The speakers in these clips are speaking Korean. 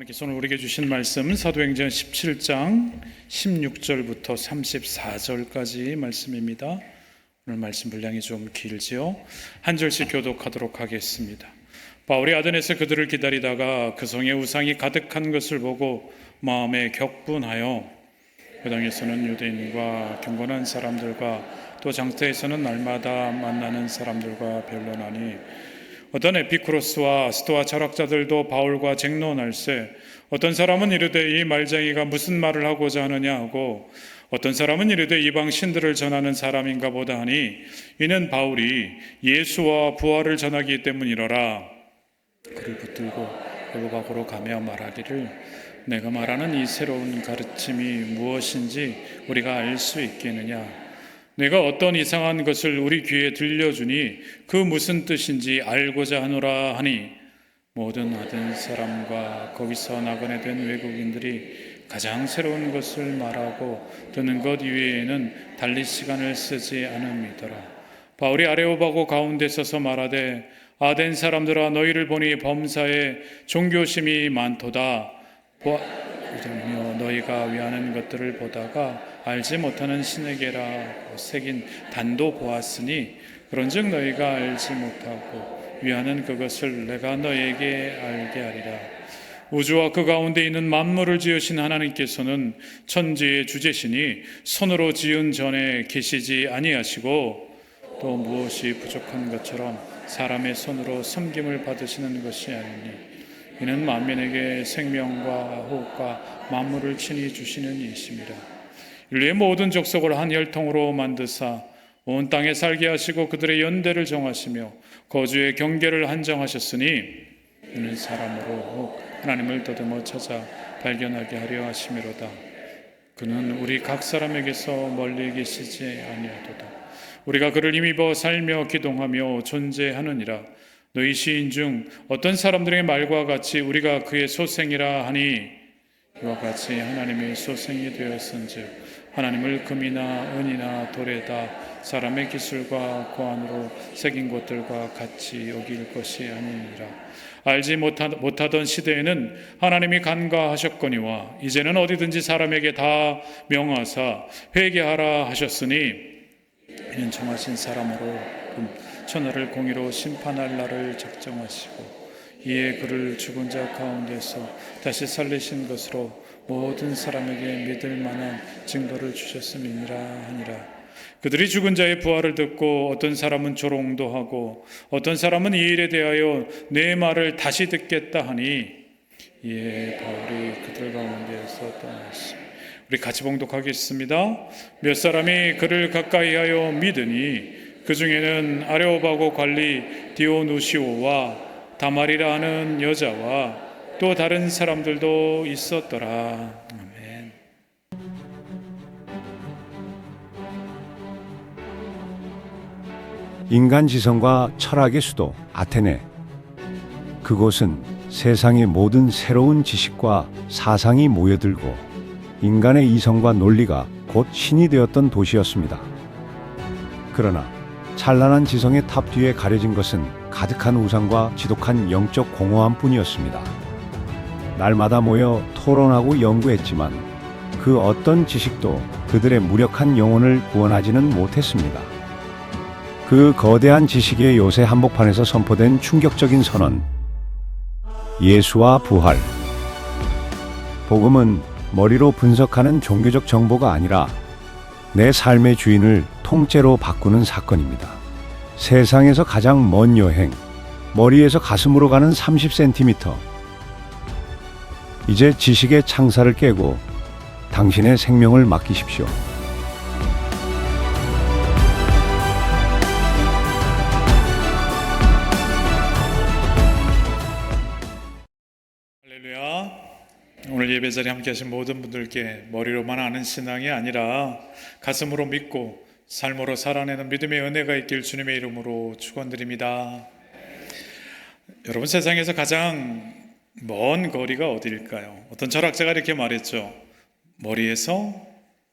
하나님께서 오늘 우리에게 주신 말씀은 사도행전 17장 16절부터 34절까지 말씀입니다. 오늘 말씀 분량이 좀 길지요. 한 절씩 교독하도록 하겠습니다. 바울이 아덴에서 그들을 기다리다가 그 성에 우상이 가득한 것을 보고 마음에 격분하여 그 당에서는 유대인과 경건한 사람들과 또 장터에서는 날마다 만나는 사람들과 변론하니 어떤 에피쿠로스와 스토아 철학자들도 바울과 쟁론할세 어떤 사람은 이르되 이 말쟁이가 무슨 말을 하고자 하느냐 하고 어떤 사람은 이르되 이방 신들을 전하는 사람인가 보다 하니 이는 바울이 예수와 부활을 전하기 때문이로라. 그를 붙들고 골로가고로 가며 말하기를 내가 말하는 이 새로운 가르침이 무엇인지 우리가 알 수 있겠느냐. 내가 어떤 이상한 것을 우리 귀에 들려주니 그 무슨 뜻인지 알고자 하노라 하니 모든 아덴 사람과 거기서 나그네 된 외국인들이 가장 새로운 것을 말하고 듣는 것 이외에는 달리 시간을 쓰지 않음이더라. 바울이 아레오바고 가운데 서서 말하되 아덴 사람들아 너희를 보니 범사에 종교심이 많도다. 너희가 위하는 것들을 보다가 알지 못하는 신에게라 새긴 단도 보았으니 그런즉 너희가 알지 못하고 위하는 그것을 내가 너희에게 알게 하리라. 우주와 그 가운데 있는 만물을 지으신 하나님께서는 천지의 주제시니 손으로 지은 전에 계시지 아니하시고 또 무엇이 부족한 것처럼 사람의 손으로 섬김을 받으시는 것이 아니니 이는 만민에게 생명과 호흡과 만물을 친히 주시는 이심이라. 인류의 모든 족속을 한 혈통으로 만드사 온 땅에 살게 하시고 그들의 연대를 정하시며 거주의 경계를 한정하셨으니 이는 사람으로 하나님을 더듬어 찾아 발견하게 하려 하심이로다. 그는 우리 각 사람에게서 멀리 계시지 아니하도다. 우리가 그를 힘입어 살며 기동하며 존재하느니라. 너희 시인 중 어떤 사람들의 말과 같이 우리가 그의 소생이라 하니 이와 같이 하나님의 소생이 되었은즉 하나님을 금이나 은이나 돌에다 사람의 기술과 고안으로 새긴 것들과 같이 여길 것이 아니니라. 알지 못하던 시대에는 하나님이 간과하셨거니와 이제는 어디든지 사람에게 다 명하사 회개하라 하셨으니 이는 정하신 사람으로 천하를 공의로 심판할 날을 작정하시고 이에 그를 죽은 자 가운데서 다시 살리신 것으로 모든 사람에게 믿을 만한 증거를 주셨음이니라 하니라. 그들이 죽은 자의 부활을 듣고 어떤 사람은 조롱도 하고 어떤 사람은 이 일에 대하여 내 말을 다시 듣겠다 하니 이에 바울이 그들 가운데에서 떠났습니다. 우리 같이 봉독하겠습니다. 몇 사람이 그를 가까이하여 믿으니 그 중에는 아레오바고 관리 디오누시오와 다말이라 하는 여자와 또 다른 사람들도 있었더라. 아멘. 인간 지성과 철학의 수도 아테네. 그곳은 세상의 모든 새로운 지식과 사상이 모여들고 인간의 이성과 논리가 곧 신이 되었던 도시였습니다. 그러나 찬란한 지성의 탑 뒤에 가려진 것은 가득한 우상과 지독한 영적 공허함뿐이었습니다. 날마다 모여 토론하고 연구했지만 그 어떤 지식도 그들의 무력한 영혼을 구원하지는 못했습니다. 그 거대한 지식의 요새 한복판에서 선포된 충격적인 선언, 예수와 부활. 복음은 머리로 분석하는 종교적 정보가 아니라 내 삶의 주인을 통째로 바꾸는 사건입니다. 세상에서 가장 먼 여행, 머리에서 가슴으로 가는 30cm. 이제 지식의 창사를 깨고 당신의 생명을 맡기십시오. 할렐루야. 오늘 예배 자리에 함께 하신 모든 분들께 머리로만 아는 신앙이 아니라 가슴으로 믿고 삶으로 살아내는 믿음의 은혜가 있길 주님의 이름으로 축원드립니다. 여러분, 세상에서 가장 먼 거리가 어디일까요? 어떤 철학자가 이렇게 말했죠. 머리에서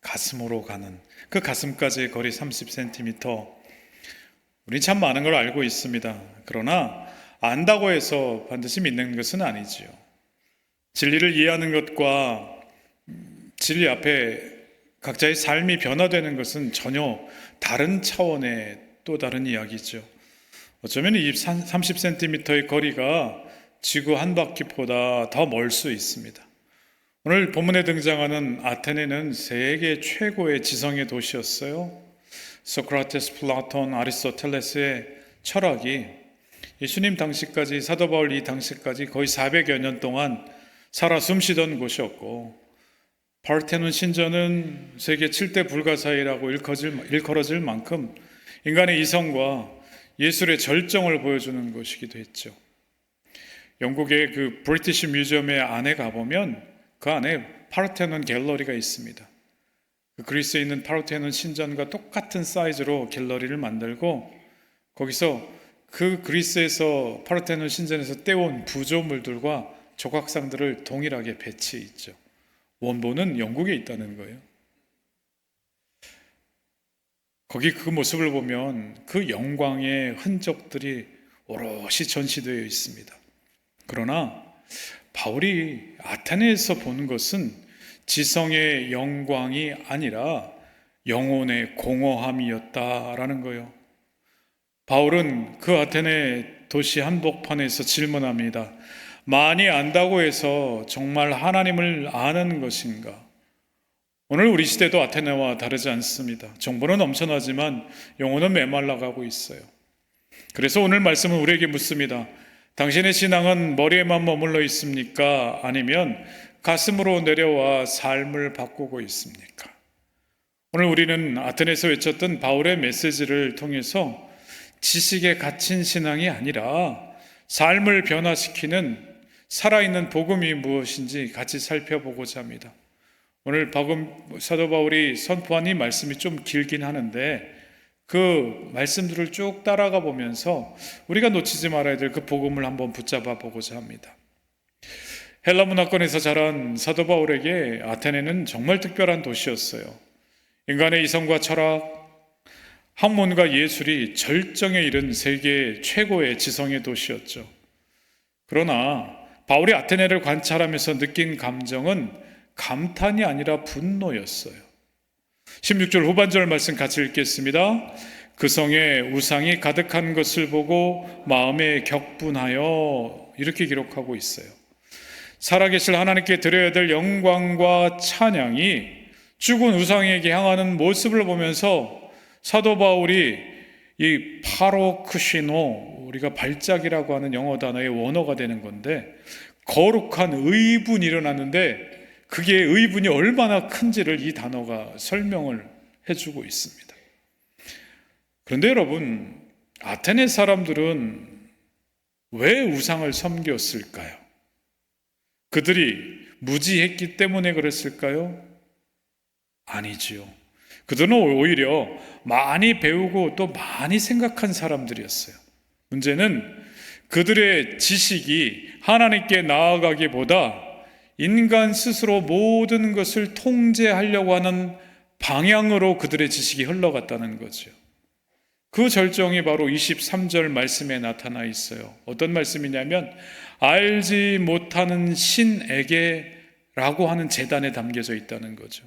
가슴으로 가는 그 가슴까지의 거리 30cm. 우린 참 많은 걸 알고 있습니다. 그러나 안다고 해서 반드시 믿는 것은 아니지요. 진리를 이해하는 것과 진리 앞에 각자의 삶이 변화되는 것은 전혀 다른 차원의 또 다른 이야기죠. 어쩌면 이 30cm의 거리가 지구 한 바퀴보다 더 멀 수 있습니다. 오늘 본문에 등장하는 아테네는 세계 최고의 지성의 도시였어요. 소크라테스, 플라톤, 아리스토텔레스의 철학이 예수님 당시까지, 사도 바울 이 당시까지 거의 400여 년 동안 살아 숨쉬던 곳이었고, 파르테논 신전은 세계 7대 불가사의라고 일컬어질 만큼 인간의 이성과 예술의 절정을 보여주는 곳이기도 했죠. 영국의 그 브리티시 뮤지엄의 안에 가보면 그 안에 파르테논 갤러리가 있습니다. 그리스에 있는 파르테논 신전과 똑같은 사이즈로 갤러리를 만들고 거기서 그 그리스에서 파르테논 신전에서 떼온 부조물들과 조각상들을 동일하게 배치해 있죠. 원본은 영국에 있다는 거예요. 거기 그 모습을 보면 그 영광의 흔적들이 오롯이 전시되어 있습니다. 그러나 바울이 아테네에서 본 것은 지성의 영광이 아니라 영혼의 공허함이었다라는 거예요. 바울은 그 아테네 도시 한복판에서 질문합니다. 많이 안다고 해서 정말 하나님을 아는 것인가? 오늘 우리 시대도 아테네와 다르지 않습니다. 정보는 엄청나지만 영혼은 메말라가고 있어요. 그래서 오늘 말씀은 우리에게 묻습니다. 당신의 신앙은 머리에만 머물러 있습니까? 아니면 가슴으로 내려와 삶을 바꾸고 있습니까? 오늘 우리는 아테네에서 외쳤던 바울의 메시지를 통해서 지식에 갇힌 신앙이 아니라 삶을 변화시키는 살아있는 복음이 무엇인지 같이 살펴보고자 합니다. 오늘 사도 바울이 선포한 이 말씀이 좀 길긴 하는데 그 말씀들을 쭉 따라가 보면서 우리가 놓치지 말아야 될 그 복음을 한번 붙잡아 보고자 합니다. 헬라 문화권에서 자란 사도 바울에게 아테네는 정말 특별한 도시였어요. 인간의 이성과 철학, 학문과 예술이 절정에 이른 세계 최고의 지성의 도시였죠. 그러나 바울이 아테네를 관찰하면서 느낀 감정은 감탄이 아니라 분노였어요. 16절 후반절 말씀 같이 읽겠습니다. 그 성에 우상이 가득한 것을 보고 마음에 격분하여 이렇게 기록하고 있어요. 살아계실 하나님께 드려야 될 영광과 찬양이 죽은 우상에게 향하는 모습을 보면서 사도 바울이 이 파로크시노, 우리가 발작이라고 하는 영어 단어의 원어가 되는 건데 거룩한 의분이 일어났는데 그게 의분이 얼마나 큰지를 이 단어가 설명을 해주고 있습니다. 그런데 여러분, 아테네 사람들은 왜 우상을 섬겼을까요? 그들이 무지했기 때문에 그랬을까요? 아니지요. 그들은 오히려 많이 배우고 또 많이 생각한 사람들이었어요. 문제는 그들의 지식이 하나님께 나아가기보다 인간 스스로 모든 것을 통제하려고 하는 방향으로 그들의 지식이 흘러갔다는 거죠. 그 절정이 바로 23절 말씀에 나타나 있어요. 어떤 말씀이냐면 알지 못하는 신에게 라고 하는 제단에 담겨져 있다는 거죠.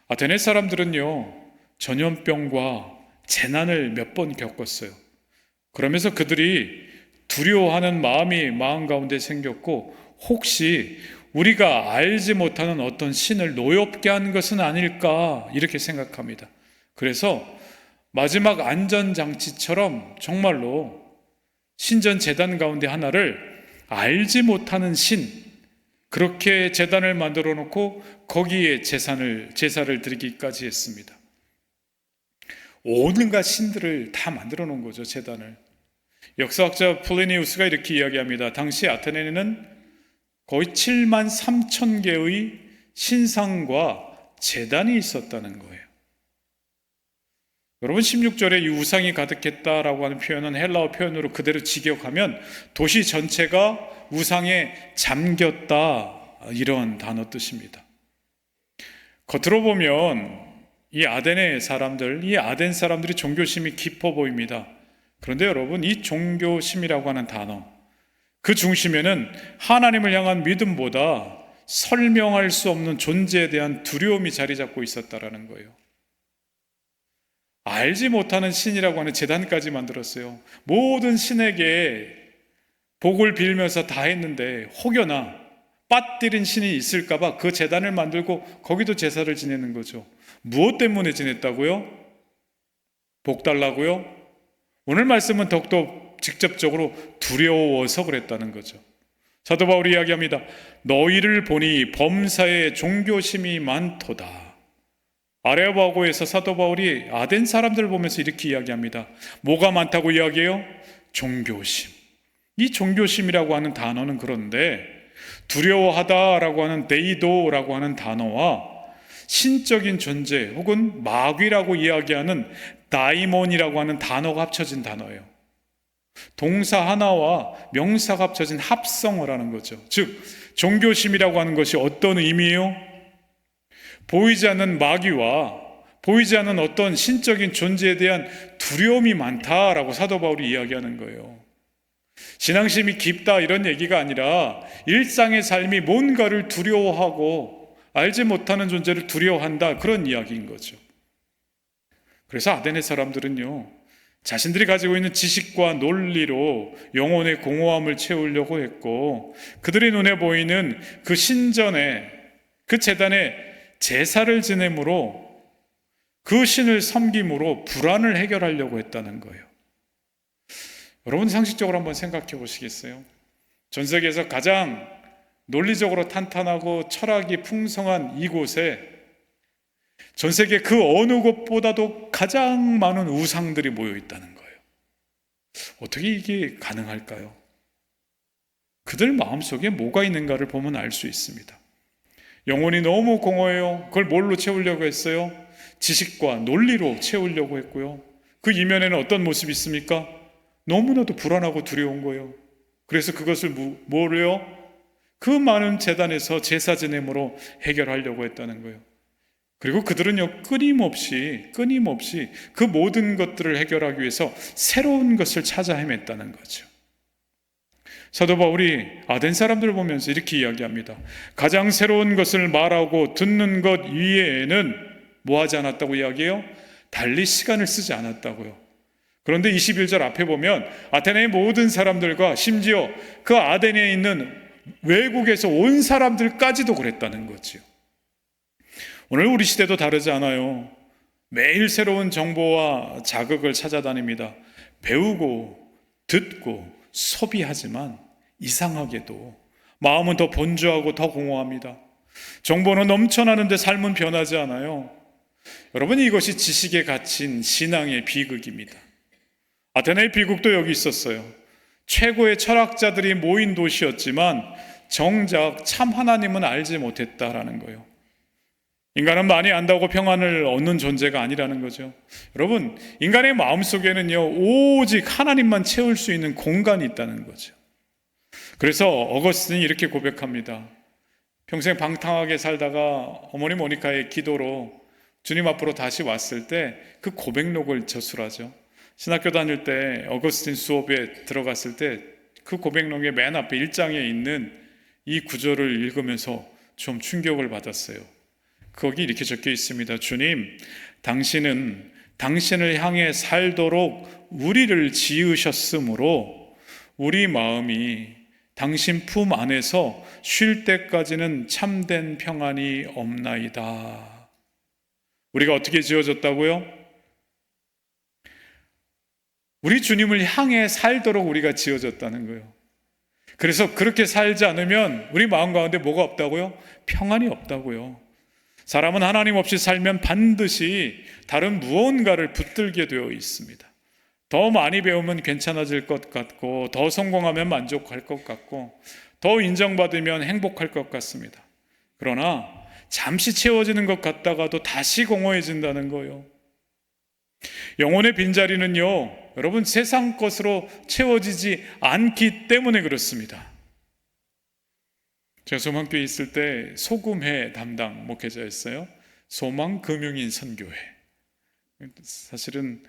아테네 사람들은요, 전염병과 재난을 몇 번 겪었어요. 그러면서 그들이 두려워하는 마음이 마음 가운데 생겼고, 혹시 우리가 알지 못하는 어떤 신을 노엽게 한 것은 아닐까 이렇게 생각합니다. 그래서 마지막 안전장치처럼 정말로 신전 제단 가운데 하나를 알지 못하는 신, 그렇게 제단을 만들어 놓고 거기에 제사를 드리기까지 했습니다. 온갖 신들을 다 만들어 놓은 거죠, 제단을. 역사학자 플리니우스가 이렇게 이야기합니다. 당시 아테네는 거의 7만 3천 개의 신상과 제단이 있었다는 거예요. 여러분, 16절에 이 우상이 가득했다라고 하는 표현은 헬라어 표현으로 그대로 직역하면 도시 전체가 우상에 잠겼다, 이런 단어 뜻입니다. 겉으로 보면 이 아덴 사람들이 종교심이 깊어 보입니다. 그런데 여러분, 이 종교심이라고 하는 단어, 그 중심에는 하나님을 향한 믿음보다 설명할 수 없는 존재에 대한 두려움이 자리 잡고 있었다라는 거예요. 알지 못하는 신이라고 하는 제단까지 만들었어요. 모든 신에게 복을 빌면서 다 했는데 혹여나 빠뜨린 신이 있을까봐 그 제단을 만들고 거기도 제사를 지내는 거죠. 무엇 때문에 지냈다고요? 복 달라고요? 오늘 말씀은 더욱더 직접적으로 두려워서 그랬다는 거죠. 사도 바울이 이야기합니다. 너희를 보니 범사에 종교심이 많도다. 아레오바고에서 사도 바울이 아덴 사람들을 보면서 이렇게 이야기합니다. 뭐가 많다고 이야기해요? 종교심. 이 종교심이라고 하는 단어는 그런데 두려워하다라고 하는 데이도라고 하는 단어와 신적인 존재 혹은 마귀라고 이야기하는 다이몬이라고 하는 단어가 합쳐진 단어예요. 동사 하나와 명사가 합쳐진 합성어를 하는 거죠. 즉 종교심이라고 하는 것이 어떤 의미예요? 보이지 않는 마귀와 보이지 않는 어떤 신적인 존재에 대한 두려움이 많다라고 사도 바울이 이야기하는 거예요. 신앙심이 깊다 이런 얘기가 아니라 일상의 삶이 뭔가를 두려워하고 알지 못하는 존재를 두려워한다, 그런 이야기인 거죠. 그래서 아덴의 사람들은요, 자신들이 가지고 있는 지식과 논리로 영혼의 공허함을 채우려고 했고, 그들의 눈에 보이는 그 신전에, 그 제단에 제사를 지냄으로 그 신을 섬김으로 불안을 해결하려고 했다는 거예요. 여러분 상식적으로 한번 생각해 보시겠어요? 전 세계에서 가장 논리적으로 탄탄하고 철학이 풍성한 이곳에 전 세계 그 어느 곳보다도 가장 많은 우상들이 모여 있다는 거예요. 어떻게 이게 가능할까요? 그들 마음속에 뭐가 있는가를 보면 알 수 있습니다. 영혼이 너무 공허해요. 그걸 뭘로 채우려고 했어요? 지식과 논리로 채우려고 했고요. 그 이면에는 어떤 모습이 있습니까? 너무나도 불안하고 두려운 거예요. 그래서 그것을 뭐래요? 그 많은 제단에서 제사 지냄으로 해결하려고 했다는 거예요. 그리고 그들은요, 끊임없이 그 모든 것들을 해결하기 위해서 새로운 것을 찾아 헤맸다는 거죠. 사도 바울이 아덴 사람들을 보면서 이렇게 이야기합니다. 가장 새로운 것을 말하고 듣는 것 이외에는 뭐 하지 않았다고 이야기해요? 달리 시간을 쓰지 않았다고요. 그런데 21절 앞에 보면 아테네의 모든 사람들과 심지어 그 아덴에 있는 외국에서 온 사람들까지도 그랬다는 거죠. 오늘 우리 시대도 다르지 않아요. 매일 새로운 정보와 자극을 찾아다닙니다. 배우고 듣고 소비하지만 이상하게도 마음은 더 번주하고 더 공허합니다. 정보는 넘쳐나는데 삶은 변하지 않아요. 여러분, 이것이 지식에 갇힌 신앙의 비극입니다. 아테네의 비극도 여기 있었어요. 최고의 철학자들이 모인 도시였지만 정작 참 하나님은 알지 못했다라는 거예요. 인간은 많이 안다고 평안을 얻는 존재가 아니라는 거죠. 여러분, 인간의 마음속에는요, 오직 하나님만 채울 수 있는 공간이 있다는 거죠. 그래서 어거스틴이 이렇게 고백합니다. 평생 방탕하게 살다가 어머니 모니카의 기도로 주님 앞으로 다시 왔을 때 그 고백록을 저술하죠. 신학교 다닐 때 어거스틴 수업에 들어갔을 때 그 고백록의 맨 앞에 1장에 있는 이 구절을 읽으면서 좀 충격을 받았어요. 거기 이렇게 적혀 있습니다. 주님, 당신은 당신을 향해 살도록 우리를 지으셨으므로 우리 마음이 당신 품 안에서 쉴 때까지는 참된 평안이 없나이다. 우리가 어떻게 지어졌다고요? 우리 주님을 향해 살도록 우리가 지어졌다는 거예요. 그래서 그렇게 살지 않으면 우리 마음 가운데 뭐가 없다고요? 평안이 없다고요. 사람은 하나님 없이 살면 반드시 다른 무언가를 붙들게 되어 있습니다. 더 많이 배우면 괜찮아질 것 같고, 더 성공하면 만족할 것 같고, 더 인정받으면 행복할 것 같습니다. 그러나 잠시 채워지는 것 같다가도 다시 공허해진다는 거예요. 영혼의 빈자리는요, 여러분, 세상 것으로 채워지지 않기 때문에 그렇습니다. 제가 소망교회 있을 때 소금회 담당 목회자였어요. 소망금융인 선교회. 사실은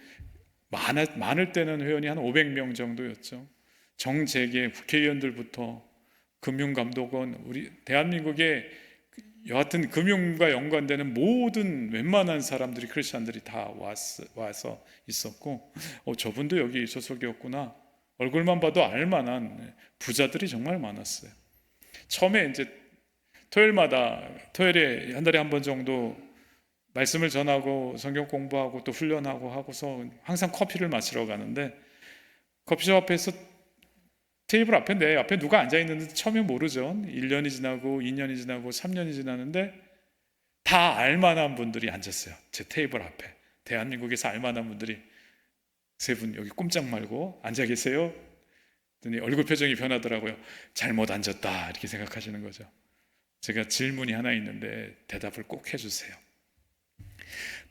많을 때는 회원이 한 500명 정도였죠. 정재계 국회의원들부터 금융감독원, 우리 대한민국의 여하튼 금융과 연관되는 모든 웬만한 사람들이, 크리스찬들이 다 와서 있었고, 저분도 여기 소속이었구나, 얼굴만 봐도 알만한 부자들이 정말 많았어요. 처음에 이제 토요일에 한 달에 한 번 정도 말씀을 전하고 성경 공부하고 또 훈련하고 하고서 항상 커피를 마시러 가는데, 커피숍 앞에서 테이블 앞에 내 앞에 누가 앉아 있는지 처음에 모르죠. 1년이 지나고 2년이 지나고 3년이 지나는데 다 알만한 분들이 앉았어요. 제 테이블 앞에. 대한민국에서 알만한 분들이 세 분 여기 꼼짝 말고 앉아 계세요. 그랬더니 얼굴 표정이 변하더라고요. 잘못 앉았다 이렇게 생각하시는 거죠. 제가 질문이 하나 있는데 대답을 꼭 해주세요.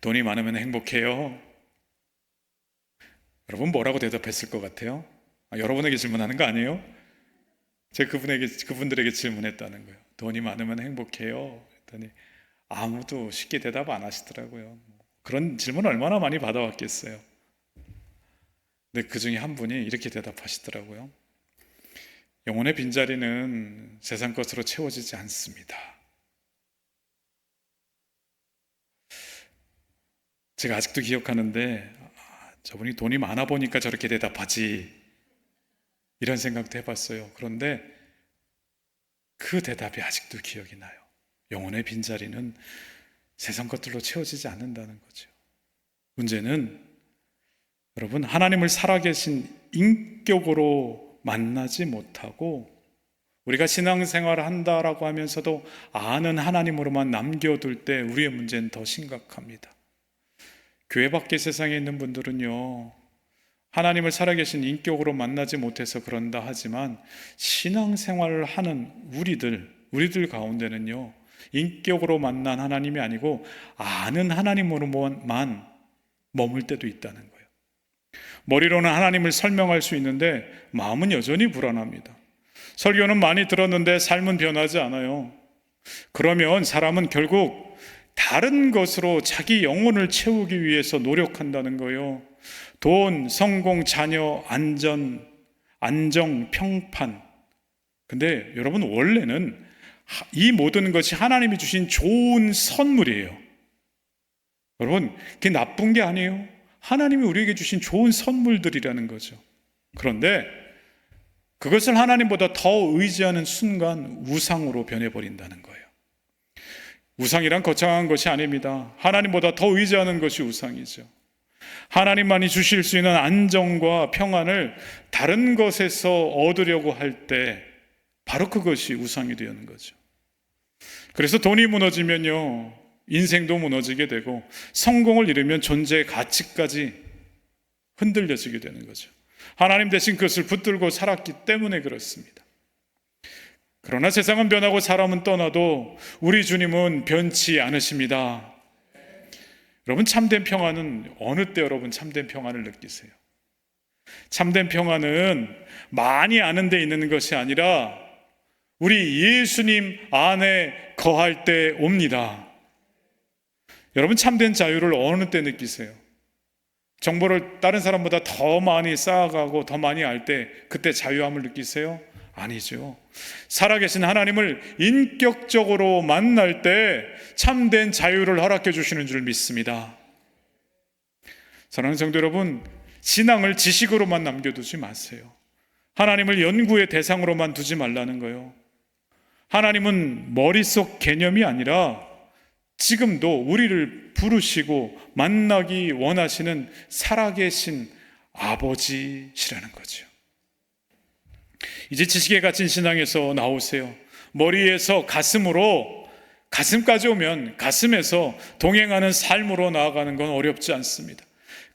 돈이 많으면 행복해요? 여러분 뭐라고 대답했을 것 같아요? 여러분에게 질문하는 거 아니에요? 제가 그분들에게 질문했다는 거예요. 돈이 많으면 행복해요? 그랬더니 아무도 쉽게 대답 안 하시더라고요. 그런 질문 얼마나 많이 받아왔겠어요. 근데 그 중에 한 분이 이렇게 대답하시더라고요. 영혼의 빈자리는 세상 것으로 채워지지 않습니다. 제가 아직도 기억하는데, 저분이 돈이 많아 보니까 저렇게 대답하지, 이런 생각도 해봤어요. 그런데 그 대답이 아직도 기억이 나요. 영혼의 빈자리는 세상 것들로 채워지지 않는다는 거죠. 문제는 여러분, 하나님을 살아계신 인격으로 만나지 못하고 우리가 신앙생활을 한다라고 하면서도 아는 하나님으로만 남겨둘 때 우리의 문제는 더 심각합니다. 교회 밖의 세상에 있는 분들은요, 하나님을 살아계신 인격으로 만나지 못해서 그런다 하지만 신앙생활을 하는 우리들 가운데는요, 인격으로 만난 하나님이 아니고 아는 하나님으로만 머물 때도 있다는 거예요. 머리로는 하나님을 설명할 수 있는데 마음은 여전히 불안합니다. 설교는 많이 들었는데 삶은 변하지 않아요. 그러면 사람은 결국 다른 것으로 자기 영혼을 채우기 위해서 노력한다는 거예요. 돈, 성공, 자녀, 안정, 평판. 근데 여러분, 원래는 이 모든 것이 하나님이 주신 좋은 선물이에요. 여러분, 그게 나쁜 게 아니에요. 하나님이 우리에게 주신 좋은 선물들이라는 거죠. 그런데 그것을 하나님보다 더 의지하는 순간 우상으로 변해버린다는 거예요. 우상이란 거창한 것이 아닙니다. 하나님보다 더 의지하는 것이 우상이죠. 하나님만이 주실 수 있는 안정과 평안을 다른 것에서 얻으려고 할 때 바로 그것이 우상이 되는 거죠. 그래서 돈이 무너지면요, 인생도 무너지게 되고 성공을 잃으면 존재의 가치까지 흔들려지게 되는 거죠. 하나님 대신 그것을 붙들고 살았기 때문에 그렇습니다. 그러나 세상은 변하고 사람은 떠나도 우리 주님은 변치 않으십니다. 여러분, 참된 평안은 어느 때 여러분 참된 평안을 느끼세요? 참된 평안은 많이 아는 데 있는 것이 아니라 우리 예수님 안에 거할 때 옵니다. 여러분, 참된 자유를 어느 때 느끼세요? 정보를 다른 사람보다 더 많이 쌓아가고 더 많이 알 때 그때 자유함을 느끼세요? 아니죠. 살아계신 하나님을 인격적으로 만날 때 참된 자유를 허락해 주시는 줄 믿습니다. 사랑하는 성도 여러분, 신앙을 지식으로만 남겨두지 마세요. 하나님을 연구의 대상으로만 두지 말라는 거예요. 하나님은 머릿속 개념이 아니라 지금도 우리를 부르시고 만나기 원하시는 살아계신 아버지시라는 거죠. 이제 지식에 갇힌 신앙에서 나오세요. 머리에서 가슴으로, 가슴까지 오면 가슴에서 동행하는 삶으로 나아가는 건 어렵지 않습니다.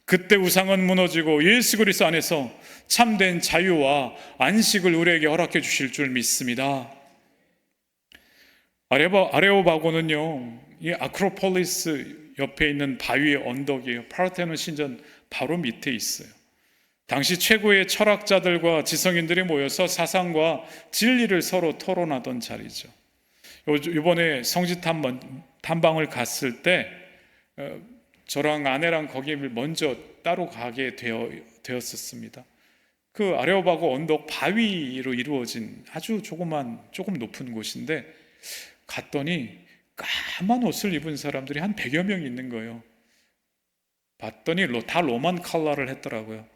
그때 우상은 무너지고 예수 그리스도 안에서 참된 자유와 안식을 우리에게 허락해 주실 줄 믿습니다. 아레오바고는요, 이 아크로폴리스 옆에 있는 바위의 언덕이에요. 파르테논 신전 바로 밑에 있어요. 당시 최고의 철학자들과 지성인들이 모여서 사상과 진리를 서로 토론하던 자리죠. 이번에 성지 탐방을 갔을 때 저랑 아내랑 거기를 먼저 따로 가게 되었었습니다. 그 아레오바고 언덕 바위로 이루어진 아주 조금 높은 곳인데 갔더니 까만 옷을 입은 사람들이 한 100여 명 있는 거예요. 봤더니 다 로만 칼라를 했더라고요.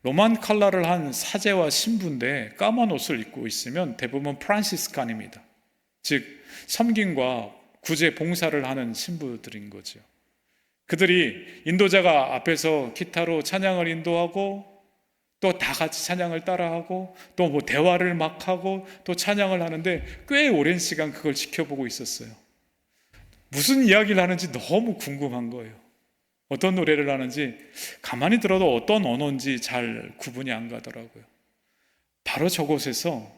로만 칼라를 한 사제와 신부인데 까만 옷을 입고 있으면 대부분 프란시스칸입니다. 즉 섬김과 구제 봉사를 하는 신부들인 거죠. 그들이 인도자가 앞에서 기타로 찬양을 인도하고 또 다 같이 찬양을 따라하고 또 뭐 대화를 막 하고 또 찬양을 하는데 꽤 오랜 시간 그걸 지켜보고 있었어요. 무슨 이야기를 하는지 너무 궁금한 거예요. 어떤 노래를 하는지 가만히 들어도 어떤 언어인지 잘 구분이 안 가더라고요. 바로 저곳에서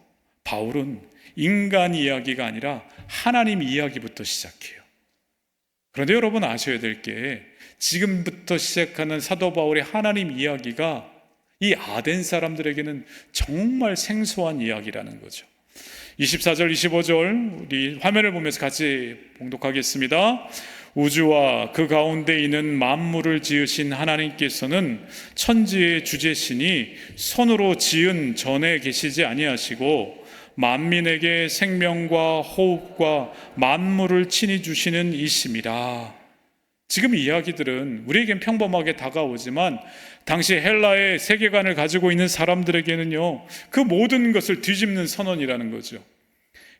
바울은 인간 이야기가 아니라 하나님 이야기부터 시작해요. 그런데 여러분 아셔야 될 게 지금부터 시작하는 사도 바울의 하나님 이야기가 이 아덴 사람들에게는 정말 생소한 이야기라는 거죠. 24절, 25절 우리 화면을 보면서 같이 봉독하겠습니다. 우주와 그 가운데 있는 만물을 지으신 하나님께서는 천지의 주제시니 손으로 지은 전에 계시지 아니하시고 만민에게 생명과 호흡과 만물을 친히 주시는 이심이라. 지금 이 이야기들은 우리에겐 평범하게 다가오지만 당시 헬라의 세계관을 가지고 있는 사람들에게는요, 그 모든 것을 뒤집는 선언이라는 거죠.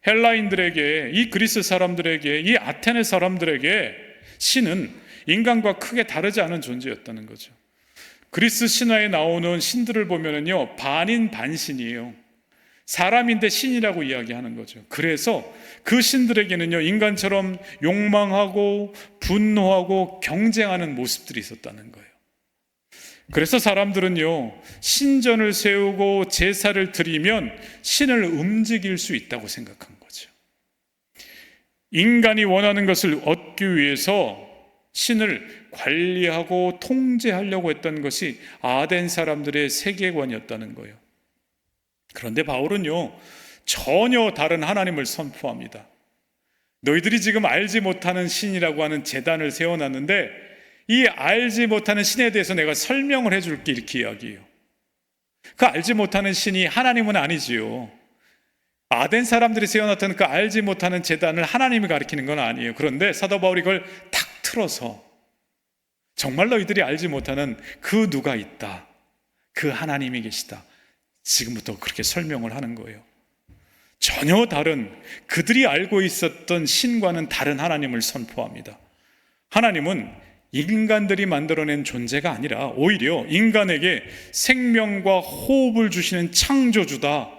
헬라인들에게, 이 그리스 사람들에게, 이 아테네 사람들에게 신은 인간과 크게 다르지 않은 존재였다는 거죠. 그리스 신화에 나오는 신들을 보면은요, 반인 반신이에요. 사람인데 신이라고 이야기하는 거죠. 그래서 그 신들에게는요, 인간처럼 욕망하고 분노하고 경쟁하는 모습들이 있었다는 거예요. 그래서 사람들은요, 신전을 세우고 제사를 드리면 신을 움직일 수 있다고 생각한 거죠. 인간이 원하는 것을 얻기 위해서 신을 관리하고 통제하려고 했던 것이 아덴 사람들의 세계관이었다는 거예요. 그런데 바울은요, 전혀 다른 하나님을 선포합니다. 너희들이 지금 알지 못하는 신이라고 하는 제단을 세워놨는데 이 알지 못하는 신에 대해서 내가 설명을 해줄게, 이렇게 이야기해요. 그 알지 못하는 신이 하나님은 아니지요. 아덴 사람들이 세워놨던 그 알지 못하는 제단을 하나님이 가리키는 건 아니에요. 그런데 사도 바울이 이걸 탁 틀어서 정말 너희들이 알지 못하는 그 누가 있다, 그 하나님이 계시다, 지금부터 그렇게 설명을 하는 거예요. 전혀 다른, 그들이 알고 있었던 신과는 다른 하나님을 선포합니다. 하나님은 인간들이 만들어낸 존재가 아니라 오히려 인간에게 생명과 호흡을 주시는 창조주다.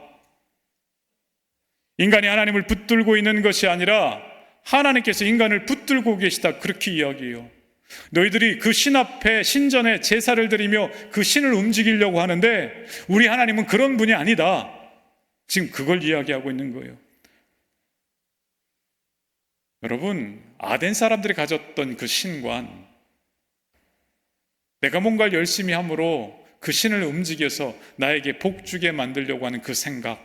인간이 하나님을 붙들고 있는 것이 아니라 하나님께서 인간을 붙들고 계시다, 그렇게 이야기해요. 너희들이 그 신 앞에, 신전에 제사를 드리며 그 신을 움직이려고 하는데 우리 하나님은 그런 분이 아니다. 지금 그걸 이야기하고 있는 거예요. 여러분, 아덴 사람들이 가졌던 그 신관, 내가 뭔가를 열심히 함으로 그 신을 움직여서 나에게 복 주게 만들려고 하는 그 생각,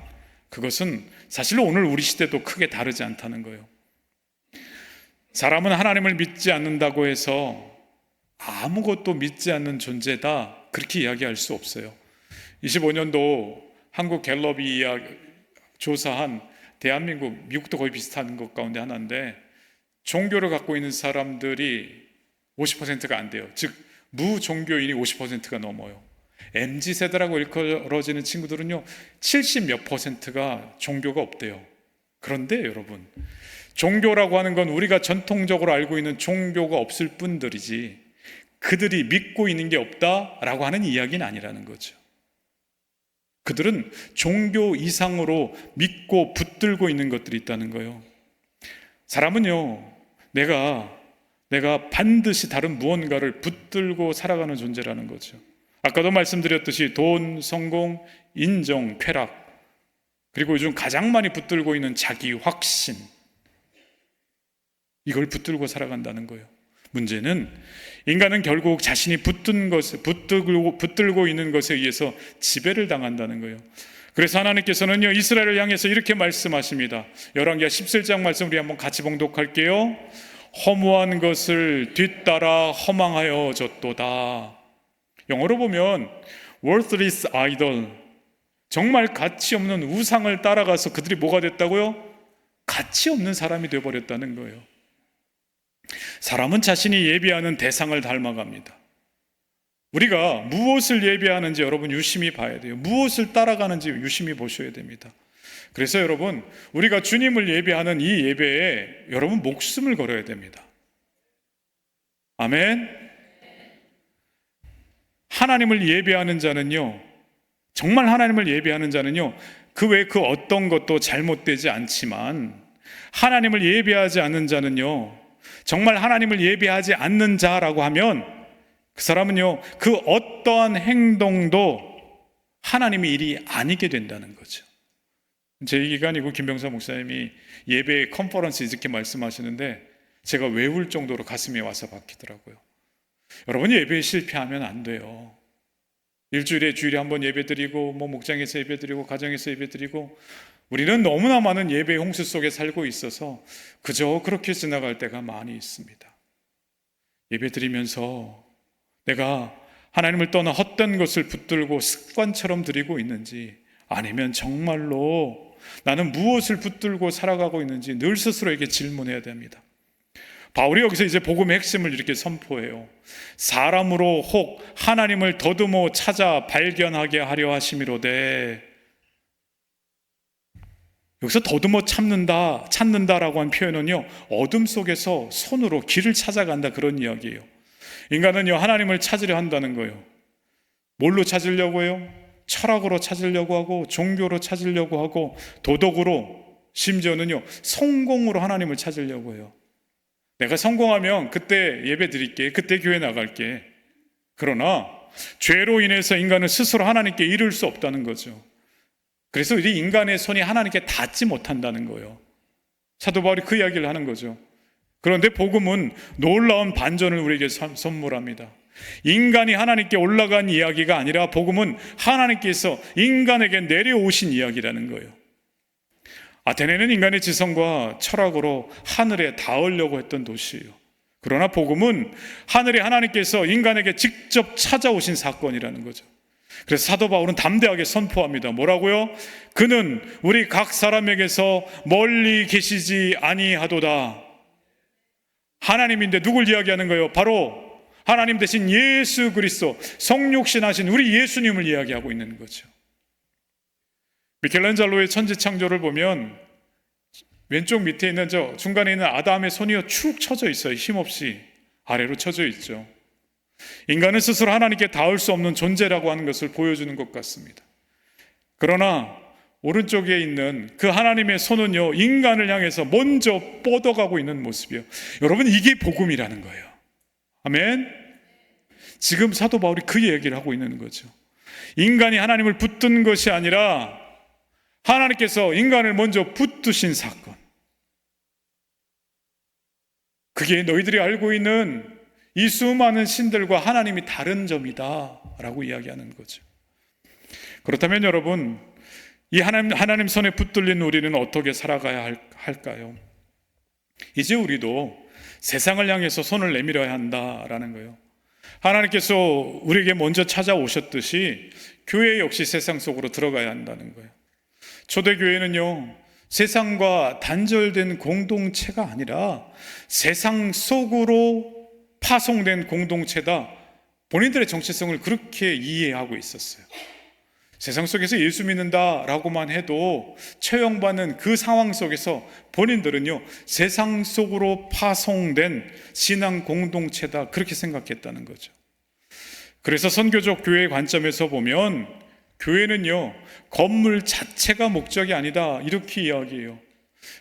그것은 사실 오늘 우리 시대도 크게 다르지 않다는 거예요. 사람은 하나님을 믿지 않는다고 해서 아무것도 믿지 않는 존재다, 그렇게 이야기할 수 없어요. 25년도 한국 갤럽이 조사한 대한민국, 미국도 거의 비슷한 것 가운데 하나인데 종교를 갖고 있는 사람들이 50%가 안 돼요. 즉 무종교인이 50%가 넘어요. MZ세대라고 일컬어지는 친구들은요 70몇 %가 종교가 없대요. 그런데 여러분, 종교라고 하는 건 우리가 전통적으로 알고 있는 종교가 없을 뿐들이지 그들이 믿고 있는 게 없다라고 하는 이야기는 아니라는 거죠. 그들은 종교 이상으로 믿고 붙들고 있는 것들이 있다는 거예요. 사람은요, 내가 반드시 다른 무언가를 붙들고 살아가는 존재라는 거죠. 아까도 말씀드렸듯이 돈, 성공, 인정, 쾌락, 그리고 요즘 가장 많이 붙들고 있는 자기 확신, 이걸 붙들고 살아간다는 거예요. 문제는 인간은 결국 자신이 붙들고 있는 것에 의해서 지배를 당한다는 거예요. 그래서 하나님께서는요, 이스라엘을 향해서 이렇게 말씀하십니다. 열왕기하 17장 말씀 우리 한번 같이 봉독할게요. 허무한 것을 뒤따라 허망하여졌도다. 영어로 보면 worthless idol, 정말 가치 없는 우상을 따라가서 그들이 뭐가 됐다고요? 가치 없는 사람이 되어버렸다는 거예요. 사람은 자신이 예배하는 대상을 닮아갑니다. 우리가 무엇을 예배하는지 여러분 유심히 봐야 돼요. 무엇을 따라가는지 유심히 보셔야 됩니다. 그래서 여러분, 우리가 주님을 예배하는 이 예배에 여러분 목숨을 걸어야 됩니다. 아멘. 하나님을 예배하는 자는요, 정말 하나님을 예배하는 자는요, 그 외 그 어떤 것도 잘못되지 않지만, 하나님을 예배하지 않는 자는요, 정말 하나님을 예배하지 않는 자라고 하면 그 사람은요, 그 어떠한 행동도 하나님의 일이 아니게 된다는 거죠. 제 얘기가 아니고 김병사 목사님이 예배 컨퍼런스 이렇게 말씀하시는데 제가 외울 정도로 가슴에 와서 박히더라고요. 여러분, 예배에 실패하면 안 돼요. 일주일에 주일에 한번 예배드리고 목장에서 예배드리고 가정에서 예배드리고, 우리는 너무나 많은 예배 홍수 속에 살고 있어서 그저 그렇게 지나갈 때가 많이 있습니다. 예배드리면서 내가 하나님을 떠나 헛된 것을 붙들고 습관처럼 드리고 있는지, 아니면 정말로 나는 무엇을 붙들고 살아가고 있는지 늘 스스로에게 질문해야 됩니다. 바울이 여기서 이제 복음의 핵심을 이렇게 선포해요. 사람으로 혹 하나님을 더듬어 찾아 발견하게 하려 하심이로되, 여기서 더듬어 찾는다라고 한 표현은요, 어둠 속에서 손으로 길을 찾아간다, 그런 이야기예요. 인간은요, 하나님을 찾으려 한다는 거예요. 뭘로 찾으려고 해요? 철학으로 찾으려고 하고, 종교로 찾으려고 하고, 도덕으로, 심지어는요 성공으로 하나님을 찾으려고 해요. 내가 성공하면 그때 예배 드릴게, 그때 교회 나갈게. 그러나 죄로 인해서 인간은 스스로 하나님께 이를 수 없다는 거죠. 그래서 이 인간의 손이 하나님께 닿지 못한다는 거예요. 사도 바울이 그 이야기를 하는 거죠. 그런데 복음은 놀라운 반전을 우리에게 선물합니다. 인간이 하나님께 올라간 이야기가 아니라 복음은 하나님께서 인간에게 내려오신 이야기라는 거예요. 아테네는 인간의 지성과 철학으로 하늘에 닿으려고 했던 도시예요. 그러나 복음은 하늘에 하나님께서 인간에게 직접 찾아오신 사건이라는 거죠. 그래서 사도 바울은 담대하게 선포합니다. 뭐라고요? 그는 우리 각 사람에게서 멀리 계시지 아니하도다. 하나님인데 누굴 이야기하는 거예요? 바로 하나님 대신 예수 그리스도, 성육신하신 우리 예수님을 이야기하고 있는 거죠. 미켈란젤로의 천지창조를 보면 왼쪽 밑에 있는 저 중간에 있는 아담의 손이요 축 쳐져 있어요. 힘없이 아래로 쳐져 있죠. 인간은 스스로 하나님께 닿을 수 없는 존재라고 하는 것을 보여주는 것 같습니다. 그러나 오른쪽에 있는 그 하나님의 손은요, 인간을 향해서 먼저 뻗어가고 있는 모습이에요. 여러분, 이게 복음이라는 거예요. 아멘. 지금 사도 바울이 그 얘기를 하고 있는 거죠. 인간이 하나님을 붙든 것이 아니라 하나님께서 인간을 먼저 붙드신 사건, 그게 너희들이 알고 있는 이 수많은 신들과 하나님이 다른 점이다 라고 이야기하는 거죠. 그렇다면 여러분, 이 하나님 손에 붙들린 우리는 어떻게 살아가야 할까요? 이제 우리도 세상을 향해서 손을 내밀어야 한다라는 거예요. 하나님께서 우리에게 먼저 찾아오셨듯이 교회 역시 세상 속으로 들어가야 한다는 거예요. 초대교회는요, 세상과 단절된 공동체가 아니라 세상 속으로 파송된 공동체다, 본인들의 정체성을 그렇게 이해하고 있었어요. 세상 속에서 예수 믿는다라고만 해도 처형받는 그 상황 속에서 본인들은요, 세상 속으로 파송된 신앙 공동체다, 그렇게 생각했다는 거죠. 그래서 선교적 교회의 관점에서 보면 교회는요, 건물 자체가 목적이 아니다, 이렇게 이야기해요.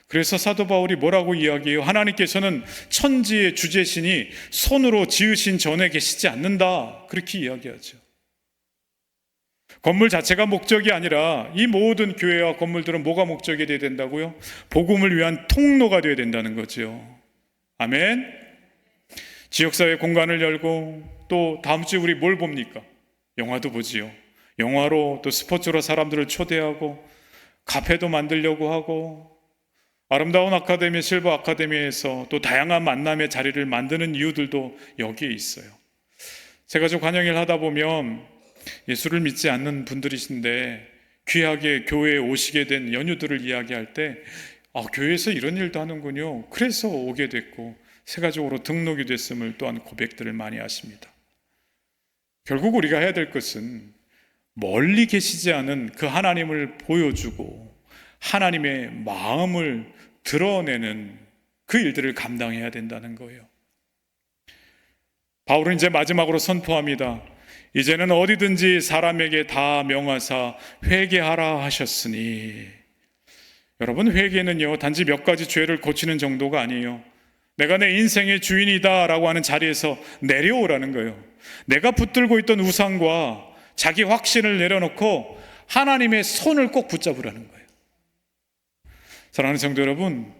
그래서 사도 바울이 뭐라고 이야기해요? 하나님께서는 천지의 주재신이 손으로 지으신 전에 계시지 않는다, 그렇게 이야기하죠. 건물 자체가 목적이 아니라 이 모든 교회와 건물들은 뭐가 목적이 되어야 된다고요? 복음을 위한 통로가 되어야 된다는 거죠. 아멘. 지역사회 공간을 열고, 또 다음 주에 우리 뭘 봅니까? 영화도 보지요. 영화로, 또 스포츠로 사람들을 초대하고 카페도 만들려고 하고, 아름다운 아카데미, 실버 아카데미에서 또 다양한 만남의 자리를 만드는 이유들도 여기에 있어요. 제가 저 관영일 하다 보면 예수를 믿지 않는 분들이신데 귀하게 교회에 오시게 된 연유들을 이야기할 때 교회에서 이런 일도 하는군요. 그래서 오게 됐고 세가족으로 등록이 됐음을 또한 고백들을 많이 하십니다. 결국 우리가 해야 될 것은 멀리 계시지 않은 그 하나님을 보여주고 하나님의 마음을 드러내는 그 일들을 감당해야 된다는 거예요. 바울은 이제 마지막으로 선포합니다. 이제는 어디든지 사람에게 다 명하사 회개하라 하셨으니. 여러분, 회개는요 단지 몇 가지 죄를 고치는 정도가 아니에요. 내가 내 인생의 주인이다 라고 하는 자리에서 내려오라는 거예요. 내가 붙들고 있던 우상과 자기 확신을 내려놓고 하나님의 손을 꼭 붙잡으라는 거예요. 사랑하는 성도 여러분,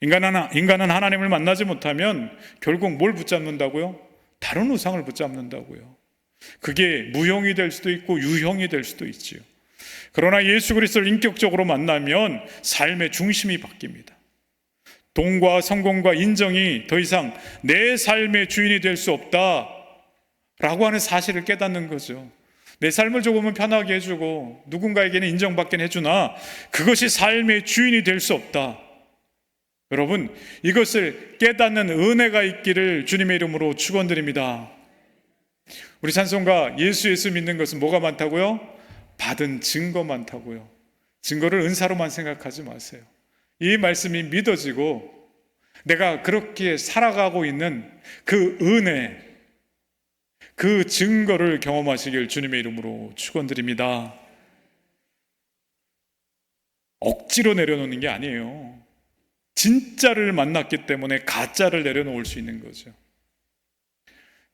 인간은 하나님을 만나지 못하면 결국 뭘 붙잡는다고요? 다른 우상을 붙잡는다고요. 그게 무형이 될 수도 있고 유형이 될 수도 있지요. 그러나 예수 그리스도를 인격적으로 만나면 삶의 중심이 바뀝니다. 돈과 성공과 인정이 더 이상 내 삶의 주인이 될 수 없다라고 하는 사실을 깨닫는 거죠. 내 삶을 조금은 편하게 해주고 누군가에게는 인정받긴 해주나 그것이 삶의 주인이 될 수 없다. 여러분, 이것을 깨닫는 은혜가 있기를 주님의 이름으로 축원드립니다. 우리 찬송가 예수 믿는 것은 뭐가 많다고요? 받은 증거 많다고요. 증거를 은사로만 생각하지 마세요. 이 말씀이 믿어지고 내가 그렇게 살아가고 있는 그 은혜, 그 증거를 경험하시길 주님의 이름으로 축원드립니다. 억지로 내려놓는 게 아니에요. 진짜를 만났기 때문에 가짜를 내려놓을 수 있는 거죠.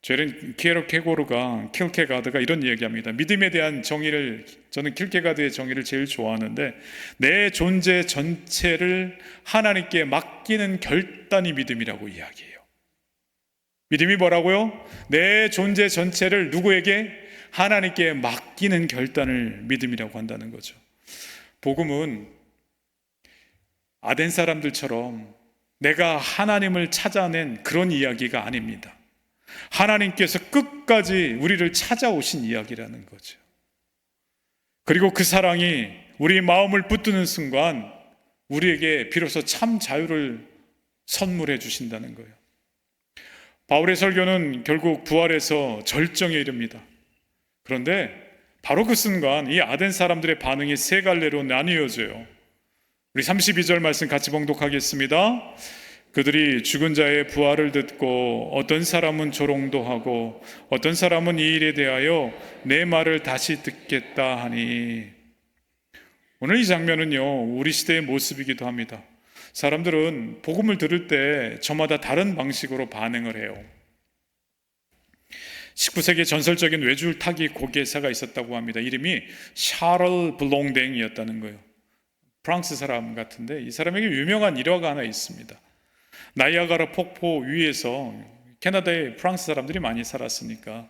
킬케가드가 이런 얘기합니다. 믿음에 대한 정의를, 저는 킬케가드의 정의를 제일 좋아하는데, 내 존재 전체를 하나님께 맡기는 결단이 믿음이라고 이야기해요. 믿음이 뭐라고요? 내 존재 전체를 누구에게? 하나님께 맡기는 결단을 믿음이라고 한다는 거죠. 복음은 아덴 사람들처럼 내가 하나님을 찾아낸 그런 이야기가 아닙니다. 하나님께서 끝까지 우리를 찾아오신 이야기라는 거죠. 그리고 그 사랑이 우리 마음을 붙드는 순간 우리에게 비로소 참 자유를 선물해 주신다는 거예요. 바울의 설교는 결국 부활에서 절정에 이릅니다. 그런데 바로 그 순간 이 아덴 사람들의 반응이 세 갈래로 나뉘어져요. 우리 32절 말씀 같이 봉독하겠습니다. 그들이 죽은 자의 부활을 듣고 어떤 사람은 조롱도 하고 어떤 사람은 이 일에 대하여 내 말을 다시 듣겠다 하니. 오늘 이 장면은요 우리 시대의 모습이기도 합니다. 사람들은 복음을 들을 때 저마다 다른 방식으로 반응을 해요. 19세기에 전설적인 외줄타기 고개사가 있었다고 합니다. 이름이 샤를 블롱댕이었다는 거예요. 프랑스 사람 같은데 이 사람에게 유명한 일화가 하나 있습니다. 나이아가라 폭포 위에서 캐나다에 프랑스 사람들이 많이 살았으니까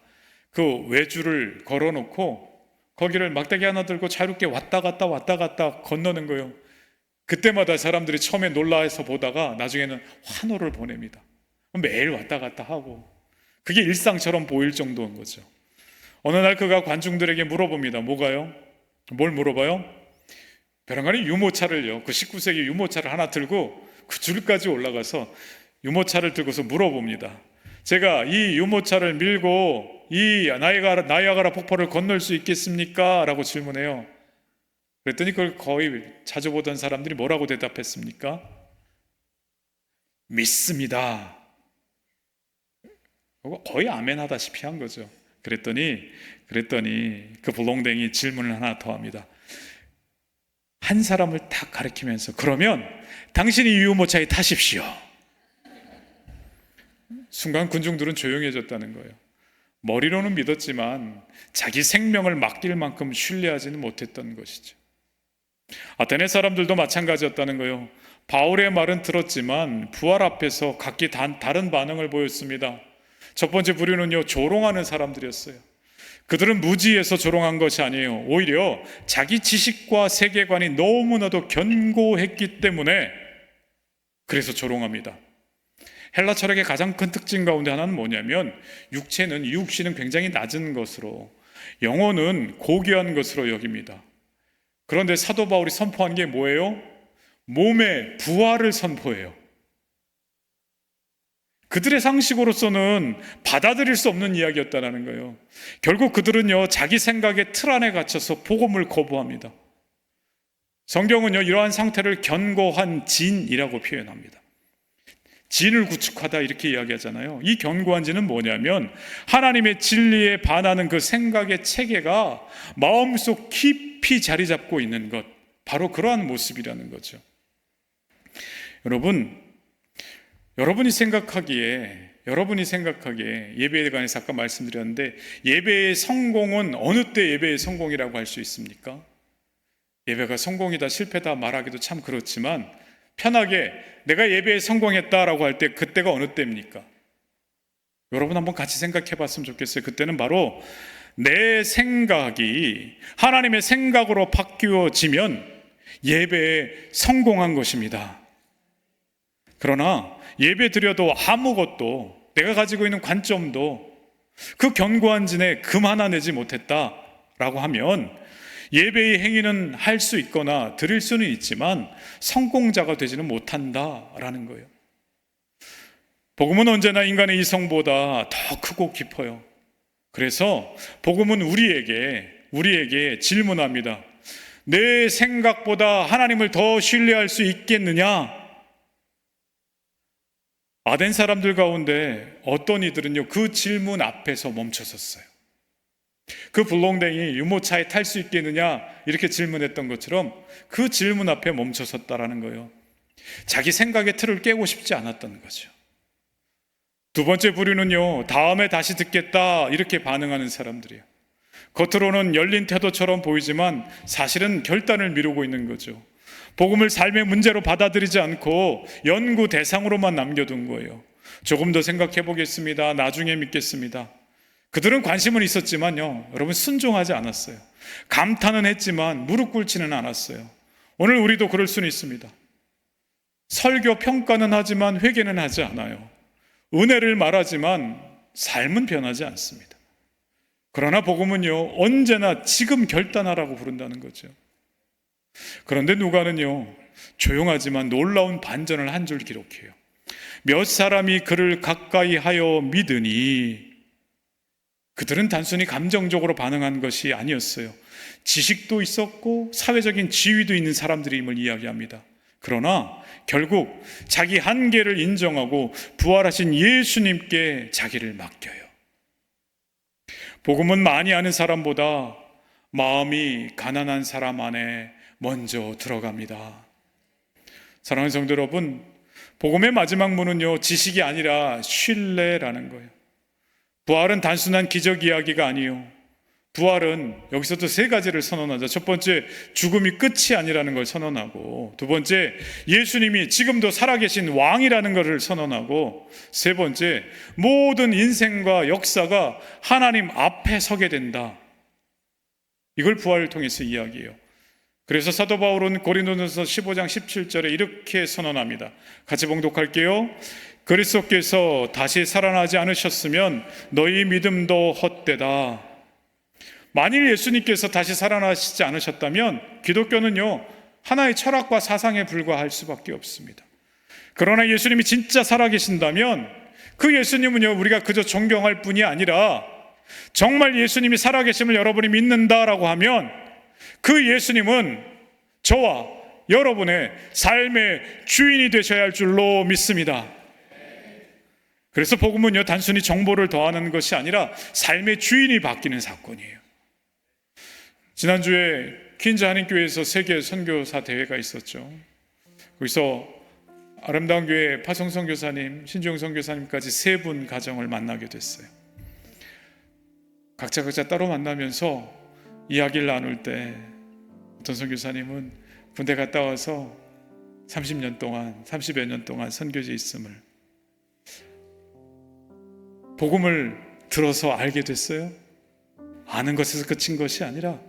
그 외줄을 걸어놓고 거기를 막대기 하나 들고 자유롭게 왔다 갔다 건너는 거예요. 그때마다 사람들이 처음에 놀라서 보다가 나중에는 환호를 보냅니다. 매일 왔다 갔다 하고 그게 일상처럼 보일 정도인 거죠. 어느 날 그가 관중들에게 물어봅니다. 뭐가요? 뭘 물어봐요? 벼랑간이 유모차를요, 그 19세기 유모차를 하나 들고 그 줄까지 올라가서 유모차를 들고서 물어봅니다. 제가 이 유모차를 밀고 이 나이아가라 폭포를 건널 수 있겠습니까? 라고 질문해요. 그랬더니 그걸 거의 자주 보던 사람들이 뭐라고 대답했습니까? 믿습니다. 거의 아멘 하다시피 한 거죠. 그랬더니 그 블롱댕이 질문을 하나 더 합니다. 한 사람을 딱 가리키면서 그러면 당신이 이 유모차에 타십시오. 순간 군중들은 조용해졌다는 거예요. 머리로는 믿었지만 자기 생명을 맡길 만큼 신뢰하지는 못했던 것이죠. 아테네 사람들도 마찬가지였다는 거예요. 바울의 말은 들었지만 부활 앞에서 각기 다른 반응을 보였습니다. 첫 번째 부류는요, 조롱하는 사람들이었어요. 그들은 무지해서 조롱한 것이 아니에요. 오히려 자기 지식과 세계관이 너무나도 견고했기 때문에 그래서 조롱합니다. 헬라 철학의 가장 큰 특징 가운데 하나는 뭐냐면 육신은 굉장히 낮은 것으로 영혼은 고귀한 것으로 여깁니다. 그런데 사도 바울이 선포한 게 뭐예요? 몸의 부활을 선포해요. 그들의 상식으로서는 받아들일 수 없는 이야기였다는 거예요. 결국 그들은요, 자기 생각의 틀 안에 갇혀서 복음을 거부합니다. 성경은요, 이러한 상태를 견고한 진이라고 표현합니다. 진을 구축하다 이렇게 이야기하잖아요. 이 견고한 진은 뭐냐면 하나님의 진리에 반하는 그 생각의 체계가 마음속 깊이 자리 잡고 있는 것, 바로 그러한 모습이라는 거죠. 여러분이 생각하기에 예배에 관해서 아까 말씀드렸는데, 예배의 성공은 어느 때 예배의 성공이라고 할 수 있습니까? 예배가 성공이다 실패다 말하기도 참 그렇지만, 편하게 내가 예배에 성공했다라고 할 때 그때가 어느 때입니까? 여러분 한번 같이 생각해 봤으면 좋겠어요. 그때는 바로 내 생각이 하나님의 생각으로 바뀌어지면 예배에 성공한 것입니다. 그러나 예배 드려도 아무것도, 내가 가지고 있는 관점도 그 견고한 진에 금 하나 내지 못했다라고 하면 예배의 행위는 할 수 있거나 드릴 수는 있지만 성공자가 되지는 못한다라는 거예요. 복음은 언제나 인간의 이성보다 더 크고 깊어요. 그래서 복음은 우리에게 질문합니다. 내 생각보다 하나님을 더 신뢰할 수 있겠느냐? 아덴 사람들 가운데 어떤 이들은요, 그 질문 앞에서 멈춰섰어요. 그 불렁댕이 유모차에 탈 수 있겠느냐 이렇게 질문했던 것처럼 그 질문 앞에 멈춰섰다라는 거예요. 자기 생각의 틀을 깨고 싶지 않았던 거죠. 두 번째 부류는요, 다음에 다시 듣겠다 이렇게 반응하는 사람들이에요. 겉으로는 열린 태도처럼 보이지만 사실은 결단을 미루고 있는 거죠. 복음을 삶의 문제로 받아들이지 않고 연구 대상으로만 남겨둔 거예요. 조금 더 생각해 보겠습니다. 나중에 믿겠습니다. 그들은 관심은 있었지만요, 여러분 순종하지 않았어요. 감탄은 했지만 무릎 꿇지는 않았어요. 오늘 우리도 그럴 수는 있습니다. 설교 평가는 하지만 회개는 하지 않아요. 은혜를 말하지만 삶은 변하지 않습니다. 그러나 복음은요, 언제나 지금 결단하라고 부른다는 거죠. 그런데 누가는요, 조용하지만 놀라운 반전을 한 줄 기록해요. 몇 사람이 그를 가까이 하여 믿으니, 그들은 단순히 감정적으로 반응한 것이 아니었어요. 지식도 있었고 사회적인 지위도 있는 사람들임을 이야기합니다. 그러나 결국 자기 한계를 인정하고 부활하신 예수님께 자기를 맡겨요. 복음은 많이 아는 사람보다 마음이 가난한 사람 안에 먼저 들어갑니다. 사랑하는 성도 여러분, 복음의 마지막 문은요, 지식이 아니라 신뢰라는 거예요. 부활은 단순한 기적 이야기가 아니에요. 부활은 여기서도 세 가지를 선언하죠. 첫 번째, 죽음이 끝이 아니라는 걸 선언하고, 두 번째, 예수님이 지금도 살아계신 왕이라는 것을 선언하고, 세 번째, 모든 인생과 역사가 하나님 앞에 서게 된다. 이걸 부활을 통해서 이야기해요. 그래서 사도 바울은 고린도전서 15장 17절에 이렇게 선언합니다. 같이 봉독할게요. 그리스도께서 다시 살아나지 않으셨으면 너희 믿음도 헛되다. 만일 예수님께서 다시 살아나시지 않으셨다면 기독교는요, 하나의 철학과 사상에 불과할 수밖에 없습니다. 그러나 예수님이 진짜 살아계신다면 그 예수님은요, 우리가 그저 존경할 뿐이 아니라 정말 예수님이 살아계심을 여러분이 믿는다라고 하면 그 예수님은 저와 여러분의 삶의 주인이 되셔야 할 줄로 믿습니다. 그래서 복음은요, 단순히 정보를 더하는 것이 아니라 삶의 주인이 바뀌는 사건이에요. 지난주에 퀸즈 한인교회에서 세계 선교사 대회가 있었죠. 거기서 아름다운 교회 파송 선교사님, 신종 선교사님까지 세 분 가정을 만나게 됐어요. 각자 따로 만나면서 이야기를 나눌 때 어떤 선교사님은 군대 갔다 와서 30여 년 동안 선교지에 있음을, 복음을 들어서 알게 됐어요. 아는 것에서 그친 것이 아니라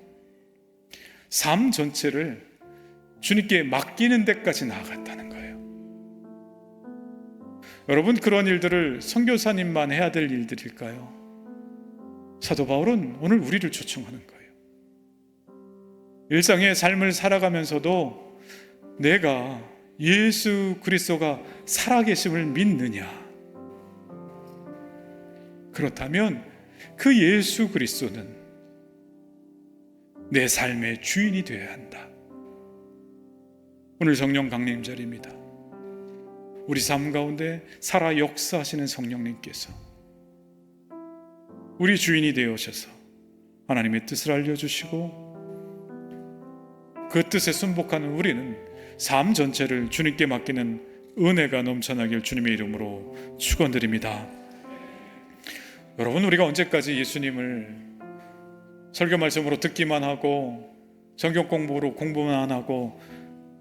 삶 전체를 주님께 맡기는 데까지 나아갔다는 거예요. 여러분, 그런 일들을 선교사님만 해야 될 일들일까요? 사도 바울은 오늘 우리를 초청하는 거예요. 일상의 삶을 살아가면서도 내가 예수 그리스도가 살아계심을 믿느냐? 그렇다면 그 예수 그리스도는 내 삶의 주인이 되어야 한다. 오늘 성령 강림절입니다. 우리 삶 가운데 살아 역사하시는 성령님께서 우리 주인이 되어 오셔서 하나님의 뜻을 알려주시고 그 뜻에 순복하는 우리는 삶 전체를 주님께 맡기는 은혜가 넘쳐나길 주님의 이름으로 축원드립니다. 여러분, 우리가 언제까지 예수님을 설교 말씀으로 듣기만 하고 성경 공부로 공부만 하고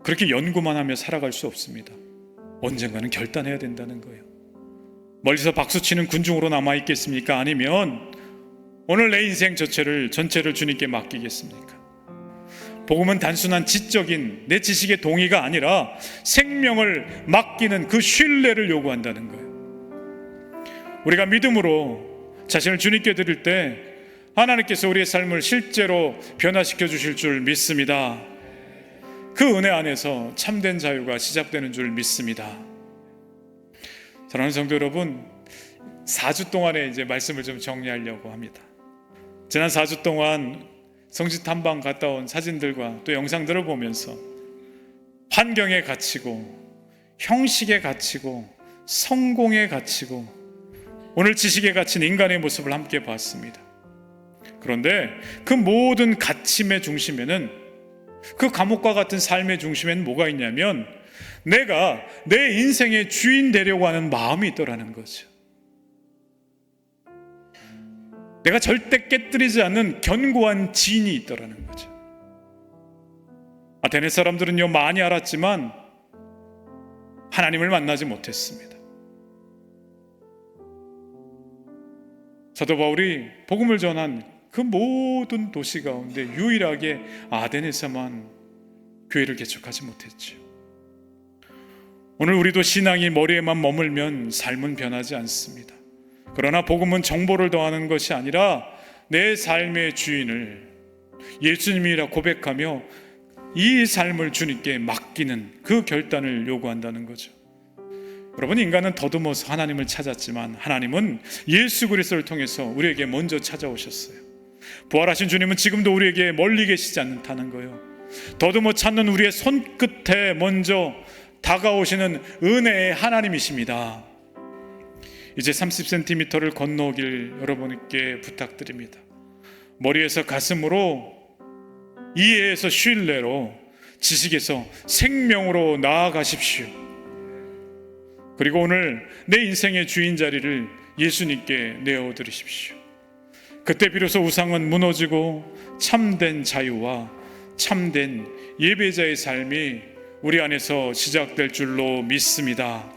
그렇게 연구만 하며 살아갈 수 없습니다. 언젠가는 결단해야 된다는 거예요. 멀리서 박수치는 군중으로 남아있겠습니까? 아니면 오늘 내 인생 전체를 주님께 맡기겠습니까? 복음은 단순한 지적인 내 지식의 동의가 아니라 생명을 맡기는 그 신뢰를 요구한다는 거예요. 우리가 믿음으로 자신을 주님께 드릴 때 하나님께서 우리의 삶을 실제로 변화시켜 주실 줄 믿습니다. 그 은혜 안에서 참된 자유가 시작되는 줄 믿습니다. 사랑하는 성도 여러분, 4주 동안의 이제 말씀을 좀 정리하려고 합니다. 지난 4주 동안 성지 탐방 갔다 온 사진들과 또 영상들을 보면서 환경에 갇히고 형식에 갇히고 성공에 갇히고 오늘 지식에 갇힌 인간의 모습을 함께 봤습니다. 그런데 그 모든 갇힘의 중심에는, 그 감옥과 같은 삶의 중심에는 뭐가 있냐면 내가 내 인생의 주인 되려고 하는 마음이 있더라는 거죠. 내가 절대 깨뜨리지 않는 견고한 진이 있더라는 거죠. 아테네 사람들은요, 많이 알았지만 하나님을 만나지 못했습니다. 사도 바울이 복음을 전한 그 모든 도시 가운데 유일하게 아덴에서만 교회를 개척하지 못했죠. 오늘 우리도 신앙이 머리에만 머물면 삶은 변하지 않습니다. 그러나 복음은 정보를 더하는 것이 아니라 내 삶의 주인을 예수님이라 고백하며 이 삶을 주님께 맡기는 그 결단을 요구한다는 거죠. 여러분, 인간은 더듬어서 하나님을 찾았지만 하나님은 예수 그리스도를 통해서 우리에게 먼저 찾아오셨어요. 부활하신 주님은 지금도 우리에게 멀리 계시지 않다는 거예요. 더듬어 찾는 우리의 손끝에 먼저 다가오시는 은혜의 하나님이십니다. 이제 30cm를 건너오길 여러분께 부탁드립니다. 머리에서 가슴으로, 이해에서 신뢰로, 지식에서 생명으로 나아가십시오. 그리고 오늘 내 인생의 주인 자리를 예수님께 내어드리십시오. 그때 비로소 우상은 무너지고 참된 자유와 참된 예배자의 삶이 우리 안에서 시작될 줄로 믿습니다.